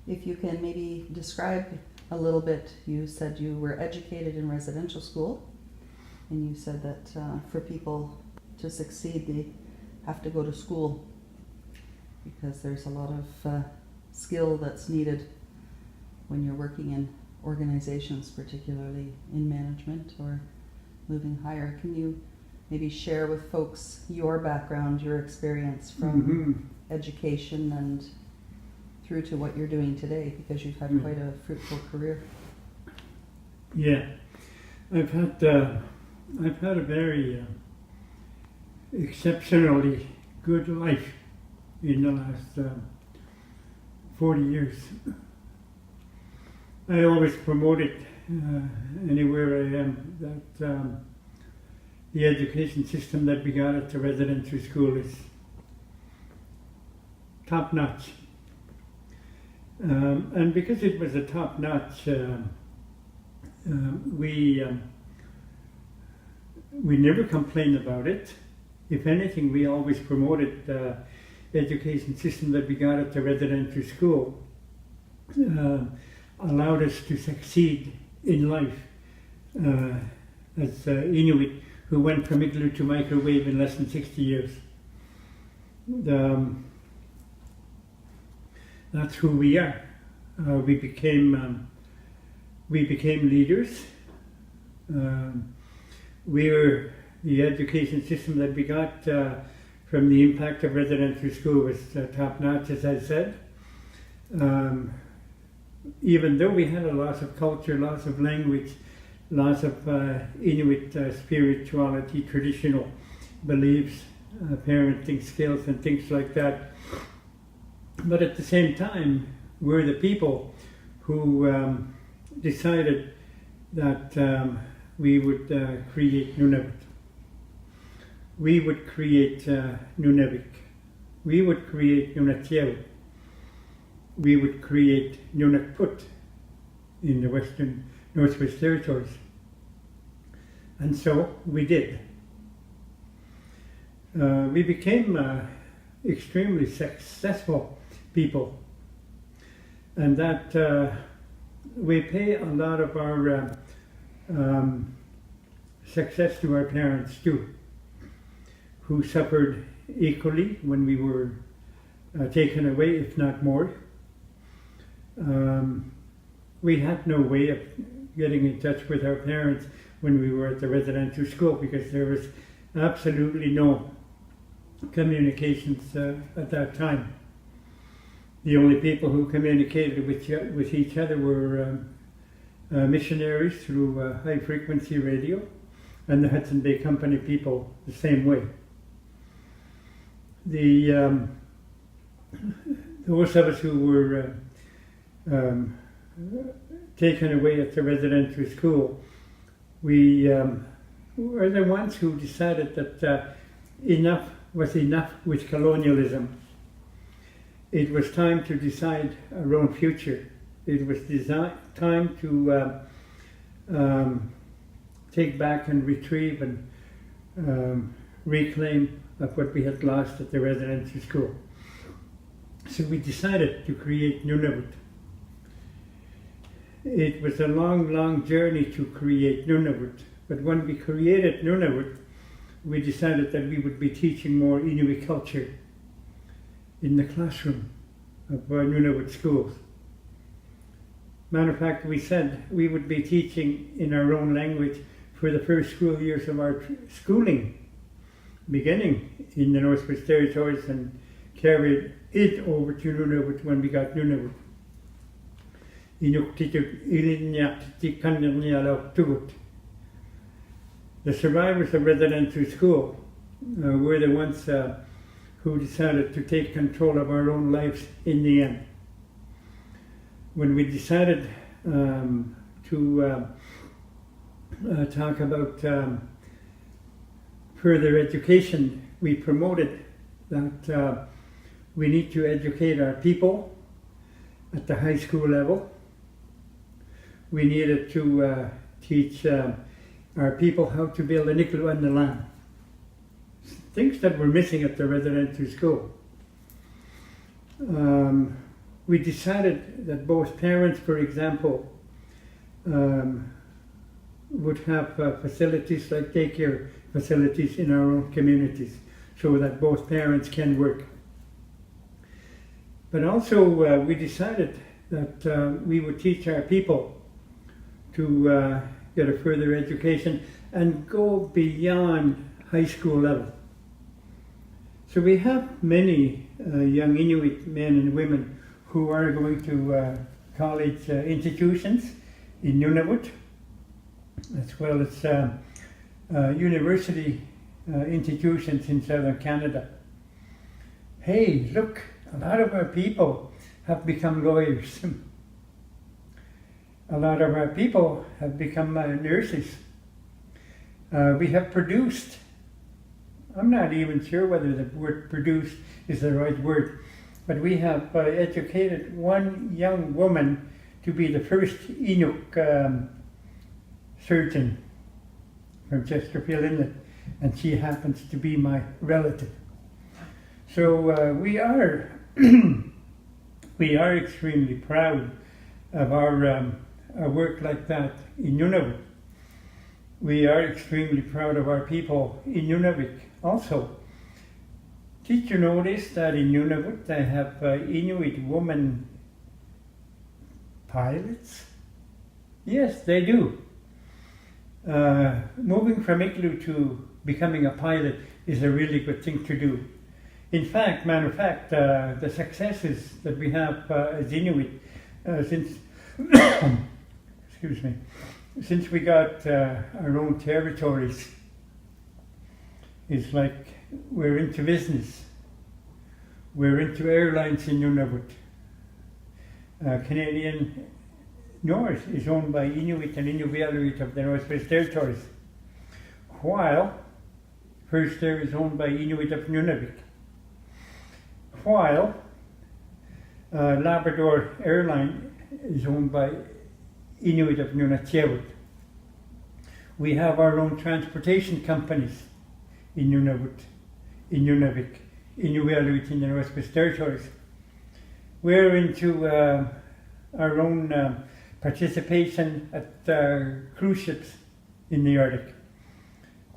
If you can maybe describe a little bit, you said you were educated in residential school, and you said that for people to succeed, they have to go to school because there's a lot of skill that's needed when you're working in organizations, particularly in management or moving higher. Can you maybe share with folks your background, your experience from education and through to what you're doing today, because you've had quite a fruitful career? Yeah, I've had a very exceptionally good life in the last 40 years. I always promoted anywhere I am that the education system that we got at the residential school is top notch. And because it was a top notch, we never complained about it. If anything, we always promoted the education system that we got at the residential school. Allowed us to succeed in life as Inuit who went from igloo to microwave in less than 60 years. That's who we are. We became leaders. The education system that we got from the impact of residential school was top notch, as I said. Even though we had a loss of culture, loss of language, loss of Inuit spirituality, traditional beliefs, parenting skills and things like that. But at the same time, we're the people who decided that we would create Nunavut. We would create Nunavik. We would create Nunatiel. We would create Nunavut in the Northwest Territories. And so we did. We became extremely successful people, and that we pay a lot of our success to our parents too, who suffered equally when we were taken away, if not more. We had no way of getting in touch with our parents when we were at the residential school because there was absolutely no communications at that time. The only people who communicated with each other were missionaries through high frequency radio, and the Hudson Bay Company people the same way. Those of us who were taken away at the residential school, we were the ones who decided that enough was enough with colonialism. It was time to decide our own future. It was time to take back and retrieve and reclaim of what we had lost at the residential school. So we decided to create Nunavut. It was a long, long journey to create Nunavut, but when we created Nunavut, we decided that we would be teaching more Inuit culture in the classroom of Nunavut schools. Matter of fact, we said we would be teaching in our own language for the first school years of our schooling, beginning in the Northwest Territories, and carried it over to Nunavut when we got Nunavut. The survivors of residential school were the ones who decided to take control of our own lives in the end. When we decided to talk about further education, we promoted that we need to educate our people at the high school level. We needed to teach our people how to build an igloo on the land. Things that were missing at the residential school. we decided that both parents, for example, would have facilities like daycare facilities in our own communities so that both parents can work. But also we decided that we would teach our people to get a further education and go beyond high school level. So we have many young Inuit men and women who are going to college institutions in Nunavut, as well as university institutions in southern Canada. Hey, look, a lot of our people have become lawyers. A lot of our people have become nurses. We have produced, I'm not even sure whether the word produced is the right word, but we have educated one young woman to be the first Inuk surgeon from Chesterfield Inlet, and she happens to be my relative. So we are we are extremely proud of our work like that in Nunavut. We are extremely proud of our people in Nunavik also. Did you notice that in Nunavut they have Inuit women pilots? Yes, they do. Moving from Igloo to becoming a pilot is a really good thing to do. In fact, matter of fact, the successes that we have as Inuit since excuse me, since we got our own territories, is like we're into business. We're into airlines in Nunavut. Canadian North is owned by Inuit and Inuvialuit of the Northwest Territories, while First Air is owned by Inuit of Nunavik, while Labrador Airline is owned by Inuit of Nunatiavut. We have our own transportation companies in Nunavut, in Nunavik, Inuvialuit in the Northwest Territories. We're into our own participation at cruise ships in the Arctic.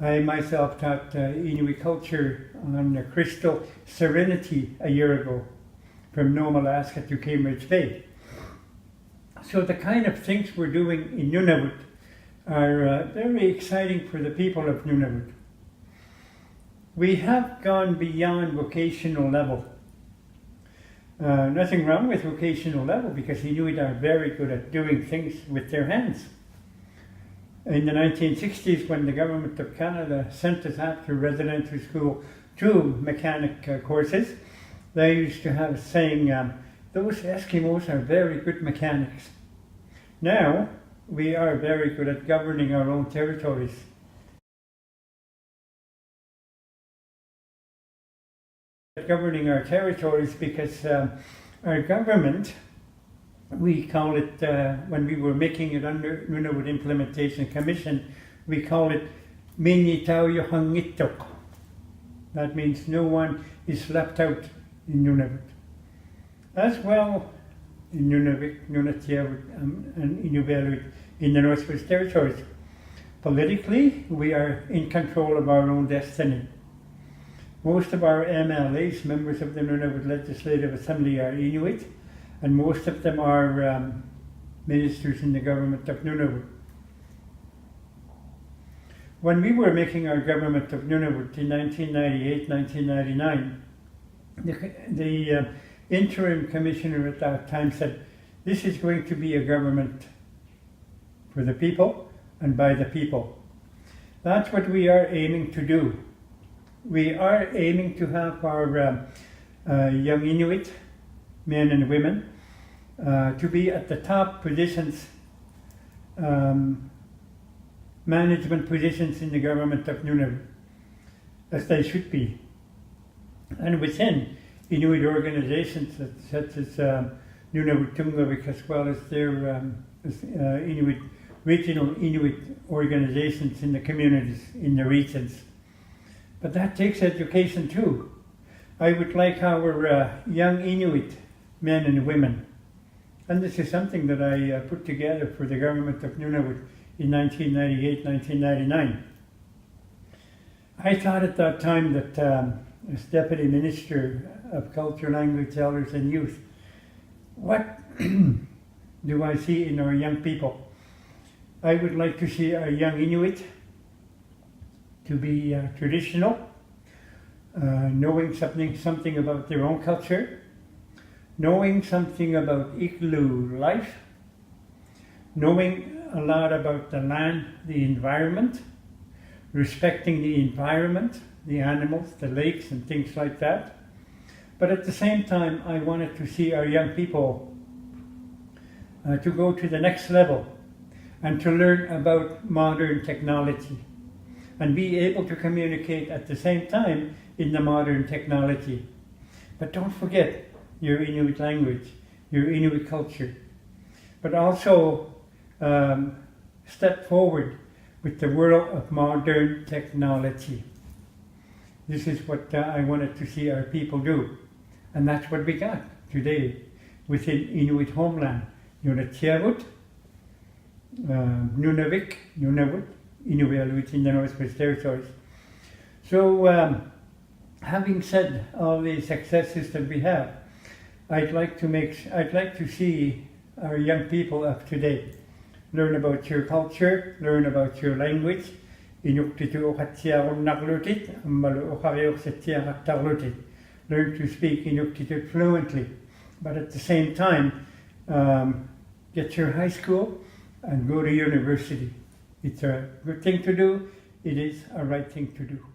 I myself taught Inuit culture on Crystal Serenity a year ago from Nome, Alaska to Cambridge Bay. So the kind of things we're doing in Nunavut are very exciting for the people of Nunavut. We have gone beyond vocational level. Nothing wrong with vocational level because Inuit are very good at doing things with their hands. In the 1960s, when the government of Canada sent us after residential school to mechanic courses, they used to have a saying, those Eskimos are very good mechanics. Now, we are very good at governing our own territories. Governing our territories because our government, we call it, when we were making it under Nunavut Implementation Commission, we call it Minitauyo Hangitok. That means no one is left out in Nunavut. As well, in Nunavik, Nunatiavut, and Inuvialuit in the Northwest Territories. Politically, we are in control of our own destiny. Most of our MLAs, members of the Nunavut Legislative Assembly, are Inuit, and most of them are ministers in the government of Nunavut. When we were making our government of Nunavut in 1998, 1999, the interim commissioner at that time said, this is going to be a government for the people and by the people. That's what we are aiming to do. We are aiming to have our young Inuit, men and women, to be at the top positions, management positions in the government of Nunavut, as they should be. And within Inuit organizations such as Nunavut Tungavik, as well as their Inuit, regional Inuit organizations in the communities, in the regions. But that takes education too. I would like our young Inuit men and women. And this is something that I put together for the government of Nunavut in 1998, 1999. I thought at that time that as Deputy Minister of Culture, Language, Elders and Youth, what do I see in our young people? I would like to see our young Inuit to be traditional, knowing something about their own culture, knowing something about igloo life, knowing a lot about the land, the environment, respecting the environment, the animals, the lakes and things like that. But at the same time, I wanted to see our young people to go to the next level and to learn about modern technology and be able to communicate at the same time in the modern technology. But don't forget your Inuit language, your Inuit culture. But also step forward with the world of modern technology. This is what I wanted to see our people do. And that's what we got today within Inuit homeland. Nunatiavut, Nunavik, Nunavut, Inuvialuit in the Northwest Territories. So having said all the successes that we have, I'd like to see our young people of today learn about your culture, learn about your language. Learn to speak Inuktitut fluently, but at the same time, get your high school and go to university. It's a good thing to do. It is a right thing to do.